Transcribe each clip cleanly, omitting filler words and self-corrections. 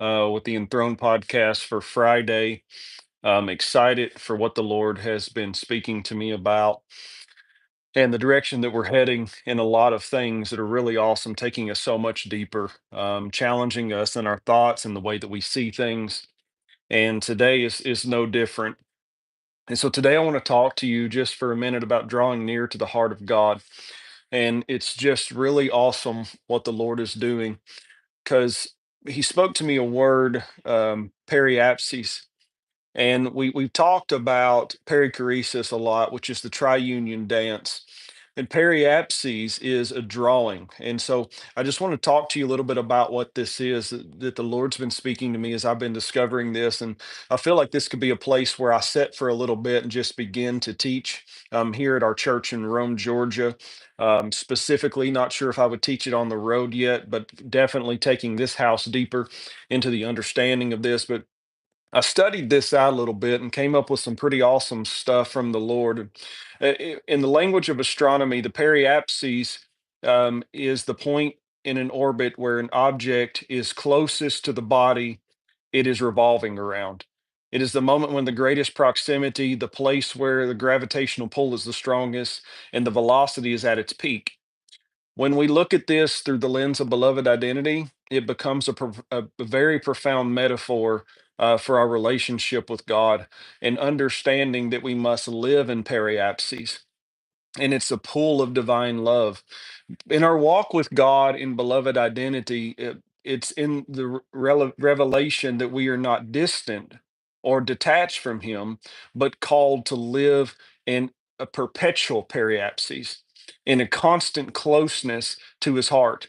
with the Enthroned podcast for Friday. I'm excited for what the Lord has been speaking to me about and the direction that we're heading in a lot of things that are really awesome, taking us so much deeper, challenging us in our thoughts and the way that we see things. And today is no different. And so today I want to talk to you just for a minute about drawing near to the heart of God. And it's just really awesome what the Lord is doing because he spoke to me a word, periapsis, and we've talked about perichoresis a lot, which is the triunion dance. And periapsis is a drawing. And so I just want to talk to you a little bit about what this is that the Lord's been speaking to me as I've been discovering this. And I feel like this could be a place where I sit for a little bit and just begin to teach here at our church in Rome, Georgia. Specifically, not sure if I would teach it on the road yet, but definitely taking this house deeper into the understanding of this. But I studied this out a little bit and came up with some pretty awesome stuff from the Lord. In the language of astronomy, the periapsis is the point in an orbit where an object is closest to the body it is revolving around. It is the moment when the greatest proximity, the place where the gravitational pull is the strongest, and the velocity is at its peak. When we look at this through the lens of beloved identity, it becomes a very profound metaphor for our relationship with God and understanding that we must live in periapses. And it's a pool of divine love. In our walk with God in beloved identity, it's in the revelation that we are not distant or detached from Him, but called to live in a perpetual periapses, in a constant closeness to His heart.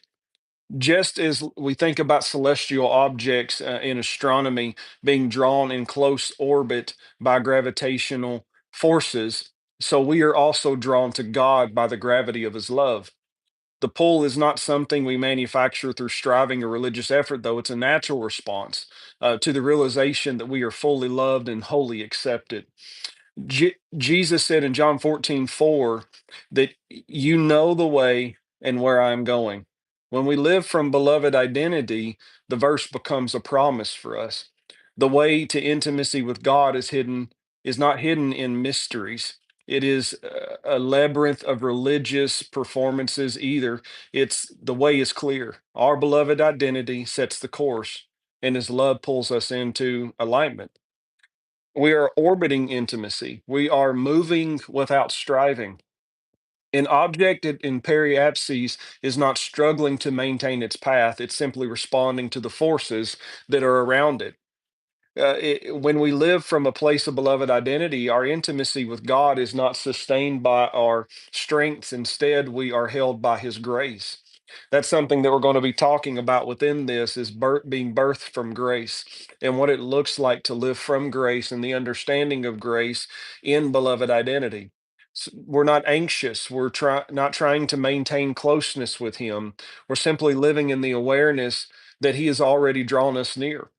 Just as we think about celestial objects in astronomy being drawn in close orbit by gravitational forces, so we are also drawn to God by the gravity of His love. The pull is not something we manufacture through striving or religious effort, though. It's a natural response to the realization that we are fully loved and wholly accepted. Jesus said in John 14:4 that you know the way and where I'm going. When we live from beloved identity, the verse becomes a promise for us. The way to intimacy with God is not hidden in mysteries. It is a labyrinth of religious performances either. It's the way is clear. Our beloved identity sets the course, and His love pulls us into alignment. We are orbiting intimacy. We are moving without striving. An object in periapses is not struggling to maintain its path, it's simply responding to the forces that are around it. When we live from a place of beloved identity, our intimacy with God is not sustained by our strengths. Instead, we are held by His grace. That's something that we're going to be talking about within this is being birthed from grace and what it looks like to live from grace and the understanding of grace in beloved identity. We're not anxious. Not trying to maintain closeness with Him. We're simply living in the awareness that He has already drawn us near.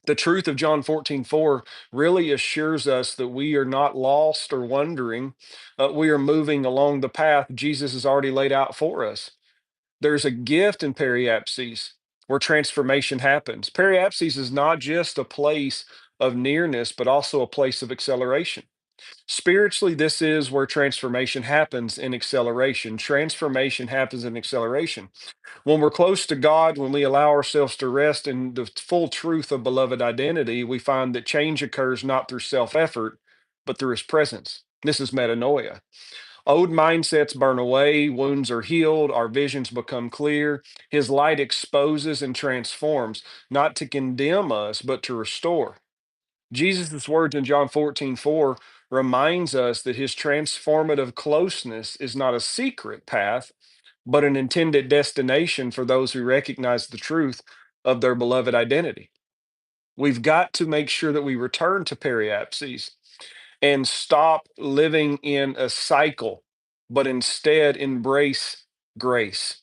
The truth of John 14:4 really assures us that we are not lost or wandering. We are moving along the path Jesus has already laid out for us. There's a gift in periapses where transformation happens. Periapses is not just a place of nearness, but also a place of acceleration. Spiritually, this is where transformation happens in acceleration. Transformation happens in acceleration. When we're close to God, when we allow ourselves to rest in the full truth of beloved identity, we find that change occurs not through self effort, but through His presence. This is metanoia. Old mindsets burn away, wounds are healed, our visions become clear. His light exposes and transforms, not to condemn us, but to restore. Jesus' words in John 14:4 reminds us that His transformative closeness is not a secret path, but an intended destination for those who recognize the truth of their beloved identity. We've got to make sure that we return to periapses and stop living in a cycle, but instead embrace grace.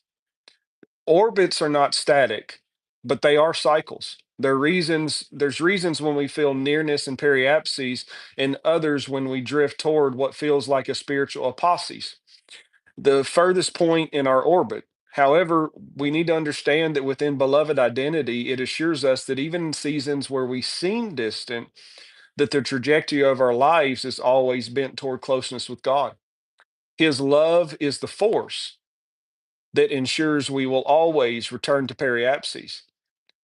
Orbits are not static, but they are cycles. There's reasons when we feel nearness and periapses, and others when we drift toward what feels like a spiritual apostasis. The furthest point in our orbit. However, we need to understand that within beloved identity, it assures us that even in seasons where we seem distant, that the trajectory of our lives is always bent toward closeness with God. His love is the force that ensures we will always return to periapsis,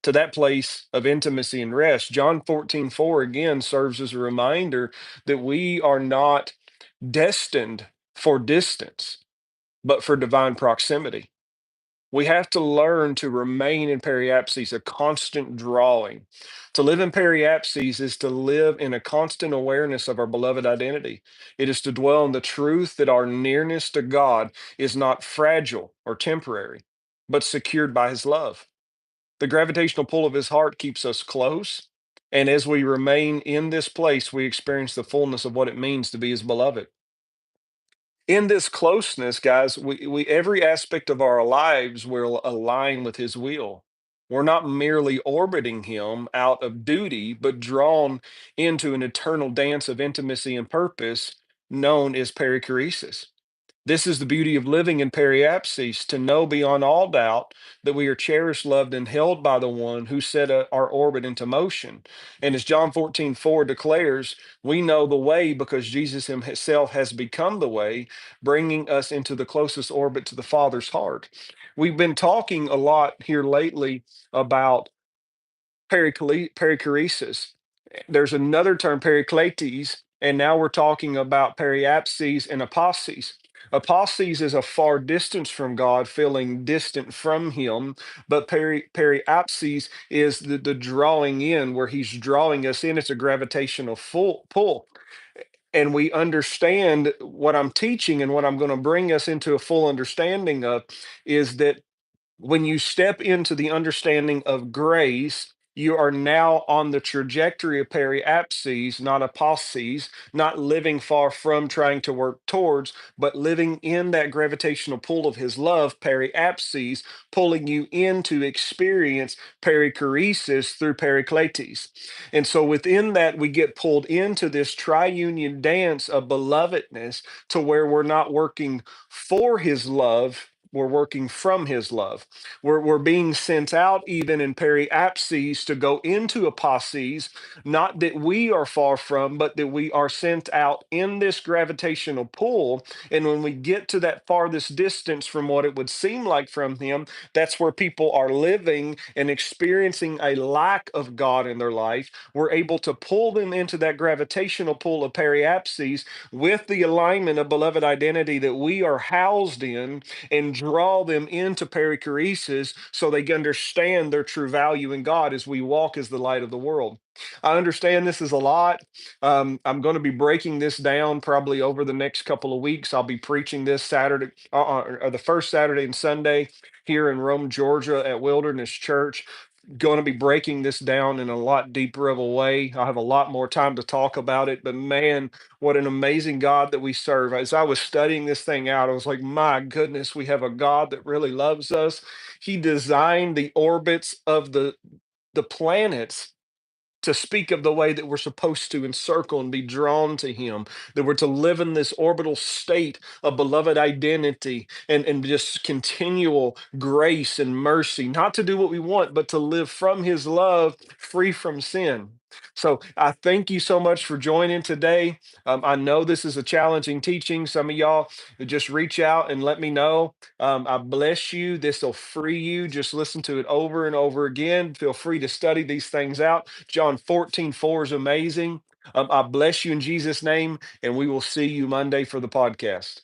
to that place of intimacy and rest. John 14:4 again serves as a reminder that we are not destined for distance, but for divine proximity. We have to learn to remain in periapsis, a constant drawing. To live in periapsis is to live in a constant awareness of our beloved identity. It is to dwell in the truth that our nearness to God is not fragile or temporary, but secured by his love. The gravitational pull of his heart keeps us close. And as we remain in this place, we experience the fullness of what it means to be his beloved. In this closeness, guys, we every aspect of our lives will align with his will. We're not merely orbiting him out of duty, but drawn into an eternal dance of intimacy and purpose known as perichoresis. This is the beauty of living in periapsis, to know beyond all doubt that we are cherished, loved, and held by the one who set our orbit into motion. And as John 14:4 declares, we know the way because Jesus himself has become the way, bringing us into the closest orbit to the Father's heart. We've been talking a lot here lately about perichoresis. There's another term, pericletes, and now we're talking about periapses and apostases. Apostases is a far distance from God, feeling distant from Him, but periapses is the drawing in, where He's drawing us in. It's a gravitational pull. And we understand what I'm teaching and what I'm going to bring us into a full understanding of is that when you step into the understanding of grace, you are now on the trajectory of periapses, not apostases, not living far from, trying to work towards, but living in that gravitational pull of his love, periapses, pulling you into experience perichoresis through pericletes. And so within that, we get pulled into this triunion dance of belovedness, to where we're not working for his love, we're working from his love. We're being sent out even in periapses to go into apostases, not that we are far from, but that we are sent out in this gravitational pull. And when we get to that farthest distance from what it would seem like from him, that's where people are living and experiencing a lack of God in their life. We're able to pull them into that gravitational pull of periapses with the alignment of beloved identity that we are housed in, and draw them into perichoresis so they can understand their true value in God as we walk as the light of the world. I understand this is a lot. I'm going to be breaking this down probably over the next couple of weeks. I'll be preaching this Saturday, or the first Saturday and Sunday here in Rome, Georgia at Wilderness Church. Going to be breaking this down in a lot deeper of a way. I have a lot more time to talk about it, but man, what an amazing God that we serve. As I was studying this thing out, I was like, my goodness, we have a God that really loves us. He designed the orbits of the planets to speak of the way that we're supposed to encircle and be drawn to him, that we're to live in this orbital state of beloved identity, and just continual grace and mercy, not to do what we want, but to live from his love, free from sin. So I thank you so much for joining today. I know this is a challenging teaching. Some of y'all just reach out and let me know. I bless you. This will free you. Just listen to it over and over again. Feel free to study these things out. John 14:4 is amazing. I bless you in Jesus' name, and we will see you Monday for the podcast.